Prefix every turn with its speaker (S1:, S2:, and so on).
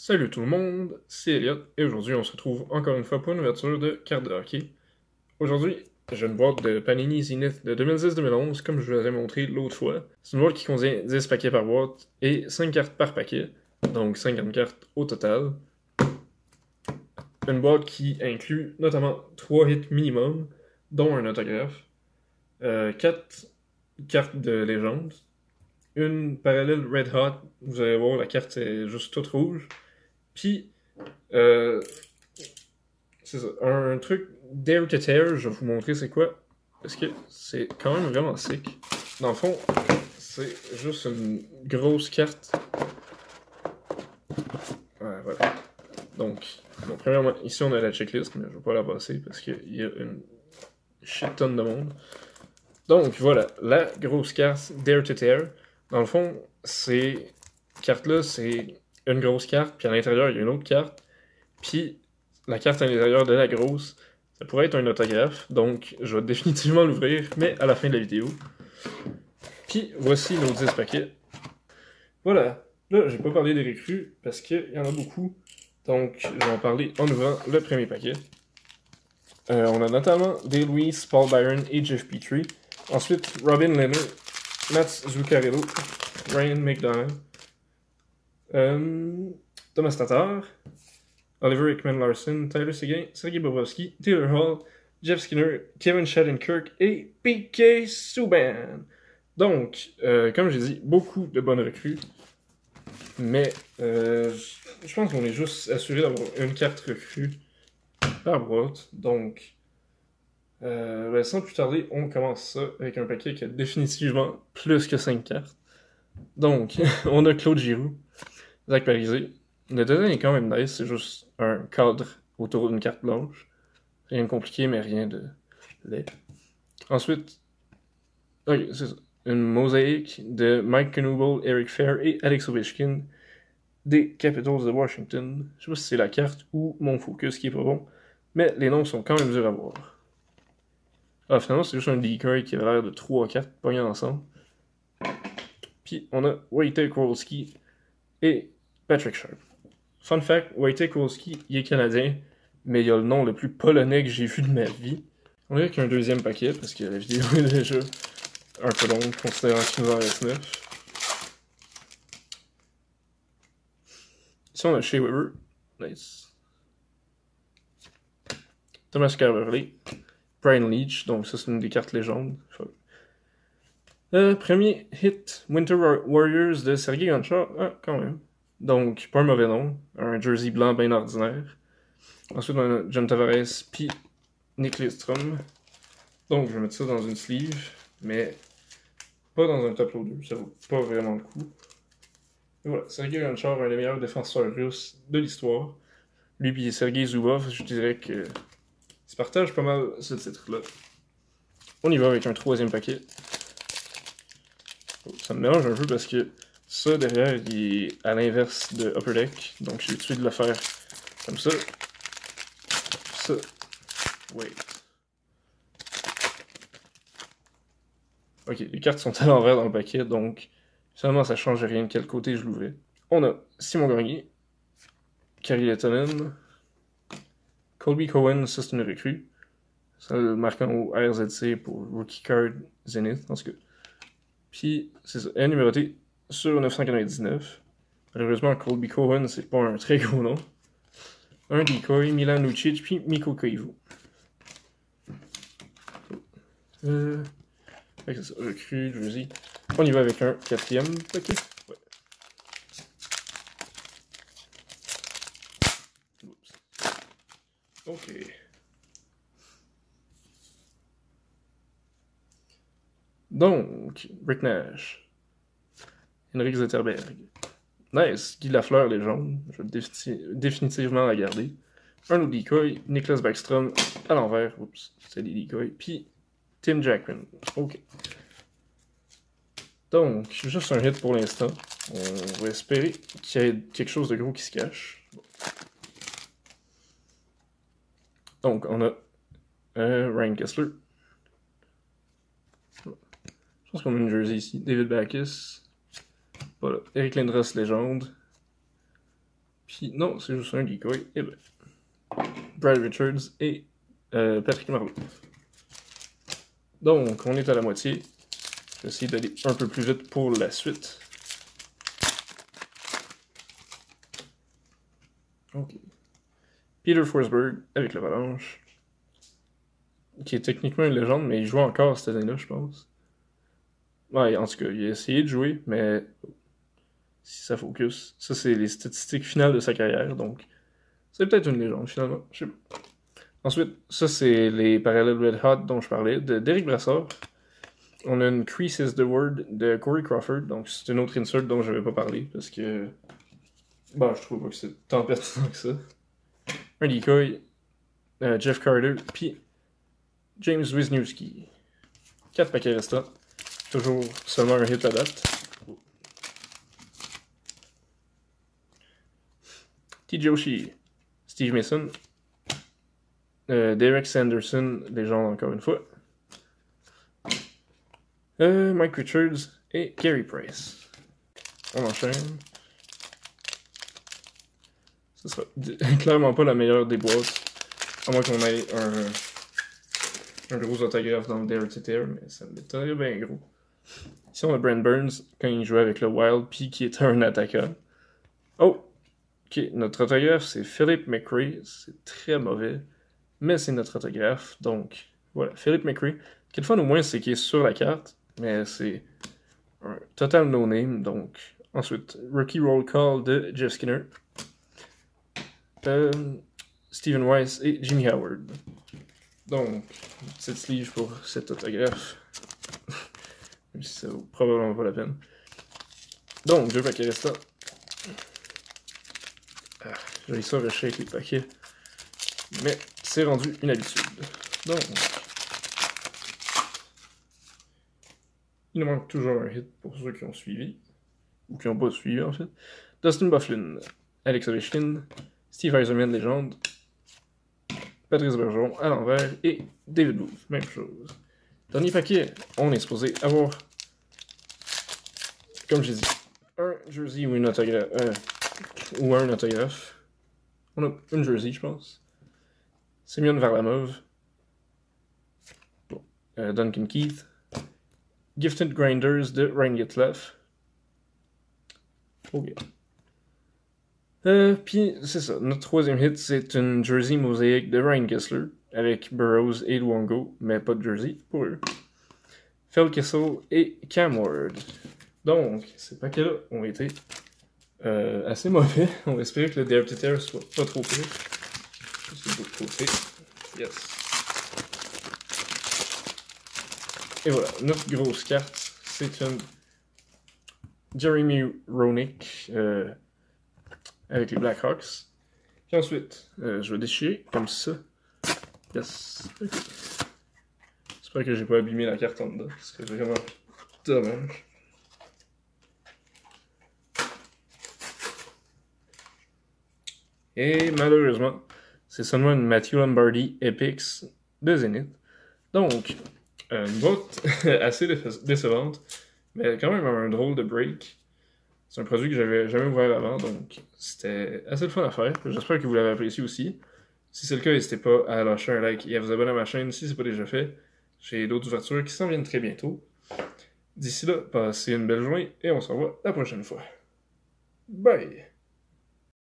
S1: Salut tout le monde, c'est Elliot et aujourd'hui on se retrouve encore une fois pour une ouverture de cartes de hockey. Aujourd'hui, j'ai une boîte de Panini Zenith de 2010-2011 comme je vous l'avais montré l'autre fois. C'est une boîte qui contient 10 paquets par boîte et 5 cartes par paquet, donc 50 cartes au total. Une boîte qui inclut notamment 3 hits minimum, dont un autographe, 4 cartes de légende, une parallèle Red Hot, vous allez voir la carte est juste toute rouge, puis euh, c'est ça. Un truc Dare to Tear, je vais vous montrer c'est quoi. Parce que c'est quand même vraiment sick. Dans le fond, c'est juste une grosse carte. Ouais, voilà. Donc, bon, premièrement, ici on a la checklist, mais je vais pas la passer parce qu'il y a une shit tonne de monde. Donc voilà, la grosse carte Dare to Tear. Dans le fond, ces cartes-là, c'est une grosse carte, puis à l'intérieur, il y a une autre carte. Puis la carte à l'intérieur de la grosse, ça pourrait être un autographe, donc je vais définitivement l'ouvrir, mais à la fin de la vidéo. Puis voici nos 10 paquets. Voilà, là j'ai pas parlé des recrues, parce qu'il y en a beaucoup, donc je vais en parler en ouvrant le premier paquet. On a notamment Dale Weiss, Paul Byron et Jeff Petrie. Ensuite, Robin Leonard, Mats Zuccarello, Ryan McDonald, Thomas Tatar, Oliver Ekman-Larsson, Tyler Seguin, Sergei Bobrovsky, Taylor Hall, Jeff Skinner, Kevin Shattenkirk et P.K. Subban. Donc, comme j'ai dit, beaucoup de bonnes recrues. Mais je pense qu'on est juste assuré d'avoir une carte recrue par boîte. Donc, sans plus tarder, on commence ça avec un paquet qui a définitivement plus que 5 cartes. Donc, on a Claude Giroux, Zach Parisé. Le design est quand même nice, c'est juste un cadre autour d'une carte blanche. Rien de compliqué, mais rien de laid. Ensuite, ok, c'est ça. Une mosaïque de Mike Knuble, Eric Fair et Alex Ovechkin des Capitals de Washington. Je sais pas si c'est la carte ou mon focus qui est pas bon, mais les noms sont quand même durs à voir. Ah, finalement, c'est juste un decoy qui avait l'air de 3 cartes pognées ensemble. Puis on a Wojtek Kowalski et Patrick Sharp. Fun fact, Wojtek Kowalski, il est canadien, mais il a le nom le plus polonais que j'ai vu de ma vie. On est avec un deuxième paquet, parce que la vidéo est déjà un peu longue, considérant qu'il nous en reste 9. Ici, on a Shea Weber. Nice. Thomas Carverley. Brian Leach, donc ça, c'est une des cartes légendes. Premier hit, Winter Warriors de Sergei Gonchar. Ah, quand même. Donc, pas un mauvais nom. Un jersey blanc bien ordinaire. Ensuite, on a John Tavares, puis Nick Lidstrom. Donc, je vais mettre ça dans une sleeve, mais pas dans un tableau 2, ça vaut pas vraiment le coup. Et voilà, Sergei Gonchar, un des meilleurs défenseurs russes de l'histoire. Lui et Sergei Zubov, je dirais que se partagent pas mal ce titre-là. On y va avec un troisième paquet. Oh, ça me mélange un peu parce que ça, derrière, il est à l'inverse de Upper Deck, donc j'ai l'habitude de le faire comme ça. Ça. Wait. Ok, les cartes sont à l'envers dans le paquet, donc finalement ça change rien de quel côté je l'ouvrais. On a Simon Gagné, Kari Lehtonen, Colby Cohen, ça c'est une recrue. Ça le marquant au RZC pour Rookie Card Zenith, en tout cas. Puis, c'est ça, elle est numérotée sur 999. Malheureusement, Colby Cohen, c'est pas un très gros nom. Un decoy, Milan Lucic, puis Mikko Koivu. C'est ça, recrue, jersey. On y va avec un quatrième paquet. Ouais. Oups. Ok. Donc, Rick Nash. Henrik Zetterberg. Nice. Guy Lafleur, légende. Je vais définitivement la garder. Un autre decoy. Niklas Backstrom à l'envers. Oups, c'est des decoys. Puis Tim Jackman. Ok. Donc, juste un hit pour l'instant. On va espérer qu'il y ait quelque chose de gros qui se cache. Donc, on a Ryan Kessler. Je pense qu'on a une jersey ici. David Backes. Voilà. Eric Lindros, légende. Puis Puis non, c'est juste un decoy. Et ben. Brad Richards et Patrick Marleau. Donc, on est à la moitié. Je vais essayer d'aller un peu plus vite pour la suite. Ok. Peter Forsberg avec l'Avalanche. Qui est techniquement une légende, mais il joue encore cette année-là, je pense. Ouais, en tout cas, il a essayé de jouer, mais si ça focus. Ça, c'est les statistiques finales de sa carrière, donc c'est peut-être une légende, finalement. Je sais pas. Ensuite, ça, c'est les parallèles Red Hot dont je parlais, de Derek Brassard. On a une Creases the Word de Corey Crawford, donc c'est une autre insert dont je vais pas parler, parce que bah, je trouve pas que c'est tant pertinent que ça. Un decoy, Jeff Carter, puis James Wisniewski. 4 paquets restants. Toujours seulement un hit à date. TJ Oshie, Steve Mason, Derek Sanderson, légende encore une fois. Mike Richards et Carey Price. On enchaîne. Ce sera clairement pas la meilleure des boîtes. À moins qu'on ait un gros autographe dans le Dare to Tear, mais ça me m'étonnerait bien gros. Ici, on a Brent Burns quand il jouait avec le Wild, puis qui était un attaquant. Oh! Ok, notre autographe, c'est Philip McRae. C'est très mauvais, mais c'est notre autographe. Donc, voilà, Philip McRae. Ce qui est le fun au moins, c'est qu'il est sur la carte, mais c'est un total no-name. Donc, ensuite, Rookie Roll Call de Jeff Skinner. Stephen Weiss et Jimmy Howard. Donc, une petite sleeve pour cet autographe. Même si ça vaut probablement pas la peine. Donc, 2 paquets restants. J'ai ça rusher avec les paquets. Mais c'est rendu une habitude. Donc, il nous manque toujours un hit pour ceux qui ont suivi. Ou qui n'ont pas suivi, en fait. Dustin Byfuglien, Alex Ovechkin, Steve Yzerman, légende, Patrice Bergeron à l'envers et David Booth, même chose. Dernier paquet, on est supposé avoir, comme j'ai dit, un jersey ou une autographe, ou un autographe. On a une jersey, je pense. Semyon Varlamov, Duncan Keith, Gifted Grinders de Ryan Getzlaf. Ok. Puis, c'est ça. Notre troisième hit, c'est une jersey mosaïque de Ryan Kessler, avec Burroughs et Luongo, mais pas de jersey pour eux. Phil Kessel et Cam Ward. Donc, ces paquets-là ont été assez mauvais. On va espérer que le Dare to Tear soit pas trop pire. C'est de côté. Yes. Et voilà, notre grosse carte, c'est une Jeremy Roenick avec les Blackhawks. Puis ensuite, je vais déchirer comme ça. Yes. Okay. J'espère que j'ai pas abîmé la carte en dedans. C'est vraiment dommage. Et malheureusement, c'est seulement une Matthew Lombardi Epics de Zenith. Donc, une boîte assez décevante, mais quand même un drôle de break. C'est un produit que j'avais jamais ouvert avant, donc c'était assez le fun à faire. J'espère que vous l'avez apprécié aussi. Si c'est le cas, n'hésitez pas à lâcher un like et à vous abonner à ma chaîne si ce n'est pas déjà fait. J'ai d'autres ouvertures qui s'en viennent très bientôt. D'ici là, passez une belle journée et on se revoit la prochaine fois. Bye!